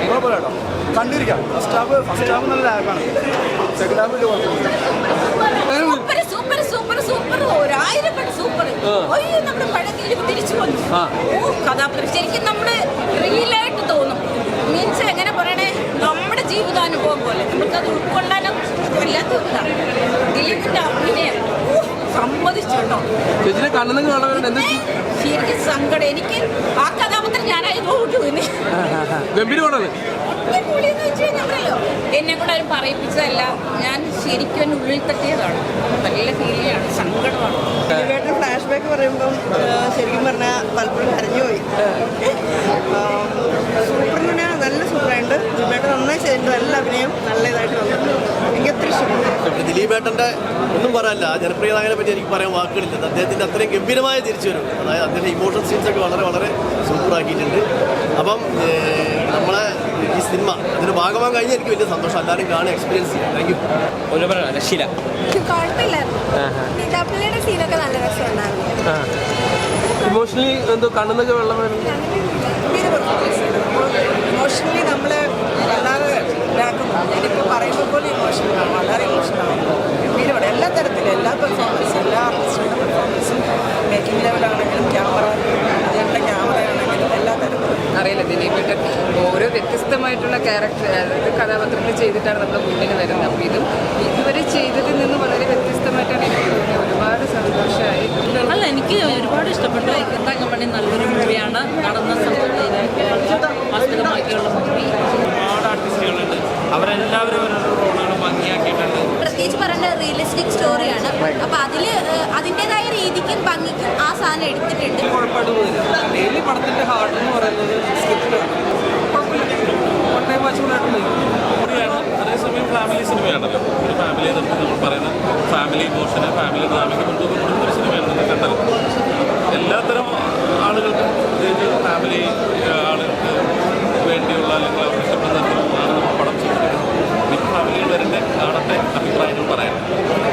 കുഴപ്പമില്ല കണ്ടിരിക്കാം. First half നല്ല ലാഗാണ്. സെക്കൻഡ് ഹാഫ് ശരിക്കും നമ്മുടെ റിയലായിട്ട് തോന്നും. മീൻസ് എങ്ങനെ പറയണേ, നമ്മുടെ ജീവിതാനുഭവം പോലെ നമുക്കത് ഉൾക്കൊള്ളാനും വല്ലാത്ത ദിലീപിന്റെ അഭിനയം സമ്മതിച്ചിട്ടോ. ശരിക്കും സങ്കടം. എനിക്ക് ആ കഥാപാത്രം ഞാനായതുകൊണ്ട് പിന്നെ എന്നെ കൂടെ ആരും പറയിപ്പിച്ചതല്ല, ഞാൻ ശരിക്കും ഉള്ളിൽ തട്ടിയതാണ്. നല്ല ഫീലിംഗാണ്, സങ്കടമാണ്. ഫ്ലാഷ് ബാക്ക് പറയുമ്പം ശരിക്കും പറഞ്ഞാൽ പലപ്പോഴും കരഞ്ഞുപോയി. സൂപ്പറിന് നല്ല സൂപ്പറായിട്ട് ദിലീപേട്ടൻ നന്നായി ചെയ്തിട്ടുണ്ട്. എല്ലാ അഭിനയം നല്ല ഇതായിട്ട് വന്നിട്ടുണ്ട്. എനിക്ക് അത്ര ഇഷ്ടപ്പെട്ടു. ദിലീപേട്ടൻ്റെ ഒന്നും പറയാനില്ല. ജനപ്രിയ നായകനെ പറ്റി എനിക്ക് പറയാൻ വാക്കുകളില്ല. അദ്ദേഹത്തിൻ്റെ അത്രയും ഗംഭീരമായ തിരിച്ചുവരും. അതായത് അദ്ദേഹം ഇമോഷണൽ സീൻസൊക്കെ വളരെ വളരെ സൂപ്പറാക്കിയിട്ടുണ്ട്. അപ്പം നമ്മളെ ഈ സിനിമ അതിന് ഭാഗമാകാൻ കഴിഞ്ഞാൽ എനിക്ക് വലിയ സന്തോഷം. എല്ലാവരും കാണുക, എക്സ്പീരിയൻസ് ചെയ്യാം. Thank you. രക്ഷയില്ല, കുഴപ്പമില്ലായിരുന്നു. സീനൊക്കെ നല്ല രസമുണ്ടായിരുന്നു. ഇമോഷണലി എന്തോ കണ്ണുന്നൊക്കെ വെള്ളം ഇമോഷണലി നമ്മളെ വല്ലാതെ ഇതാക്കുന്നു. എനിക്ക് പറയുമ്പോൾ പോലും ഇമോഷണലാണ്, വളരെ ഇമോഷണലാണ്. ഗംഭീരമാണ് എല്ലാ തരത്തിലും, എല്ലാ പെർഫോമൻസും, എല്ലാ ആർട്ടിസ്റ്റുകളുടെ പെർഫോമൻസും, മേക്കിംഗ് ലെവലാണെങ്കിലും ക്യാമറ, അതിൻ്റെ ക്യാമറയാണെങ്കിലും എല്ലാ തരത്തിലും. അറിയില്ല, ദിലീപേട്ടൻ ഓരോ വ്യത്യസ്തമായിട്ടുള്ള ക്യാരക്ടർ, അതായത് കഥാപാത്രങ്ങൾ ചെയ്തിട്ടാണ് നമ്മുടെ മുന്നിൽ വരുന്നത്. അപ്പോൾ ഇതും ഇതുവരെ ചെയ്തതിൽ നിന്ന് വളരെ വ്യത്യസ്തമായിട്ടാണ് എനിക്ക് തോന്നിയത്. ഒരുപാട് സന്തോഷമായി. അല്ല, എനിക്ക് ഒരുപാട് ഇഷ്ടപ്പെട്ടു. തങ്കമണി നല്ലൊരു മൂവിയാണ്. നടന്ന ആസ്പദമാക്കിയുള്ള മൂവി. ഒരുപാട് ആർട്ടിസ്റ്റുകളുണ്ട്, അവരെല്ലാവരും അവരുടെ റോളുകൾ ഭംഗിയാക്കിയിട്ടുണ്ട്. പ്രത്യേകിച്ച് പറയുന്ന റിയലിസ്റ്റിക് സ്റ്റോറിയാണ്. അപ്പോൾ അതിൻ്റെതായ രീതിക്കും ഭംഗിക്കും ആ സാധനം എടുത്തിട്ടുണ്ട്. കുഴപ്പമായിട്ട് തോന്നില്ല. ഡെയിലി പടത്തിൻ്റെ ഹാർട്ട് എന്ന് പറയുന്നത് സ്ക്രിപ്റ്റാണ്. കുഴപ്പമില്ല, കൂടിയാണ്. അതേസമയം ഫാമിലി സിനിമയാണല്ലോ. ഒരു ഫാമിലിയെ നിർത്തി നമ്മൾ പറയുന്ന ഫാമിലി ഇമോഷന്, ഫാമിലി ഡ്രാമയ്ക്ക് മുൻതൂക്കം കൊടുക്കുന്ന ഒരു സിനിമയാണ് കണ്ടത്. എല്ലാത്തരം ആളുകൾക്കും, പ്രത്യേകിച്ച് ഫാമിലി ആളുകൾക്ക് വേണ്ടിയുള്ള അല്ലെങ്കിൽ അവർക്ക് ഇഷ്ടപ്പെടുന്ന തരത്തിലാണ് നമ്മൾ പടം ചെയ്യുന്നത്. മിക്ക ഫാമിലികൾ വരേണ്ട കാണത്തെ അഭിപ്രായങ്ങൾ പറയാം.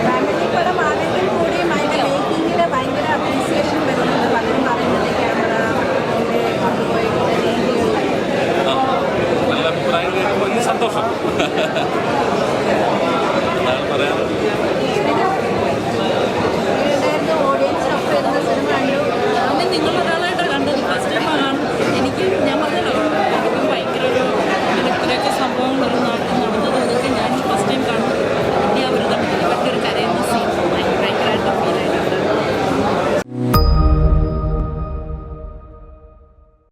ഫാമിലി പടം ആണെങ്കിൽ കൂടിയും അതിൻ്റെ മേക്കിങ്ങിൽ ഭയങ്കര അപ്രീസിയേഷൻ വരുന്നുണ്ട്. പലരും പറയുന്നത് ക്യാമറ നല്ല അഭിപ്രായം കേൾക്കുമ്പോൾ വലിയ സന്തോഷം.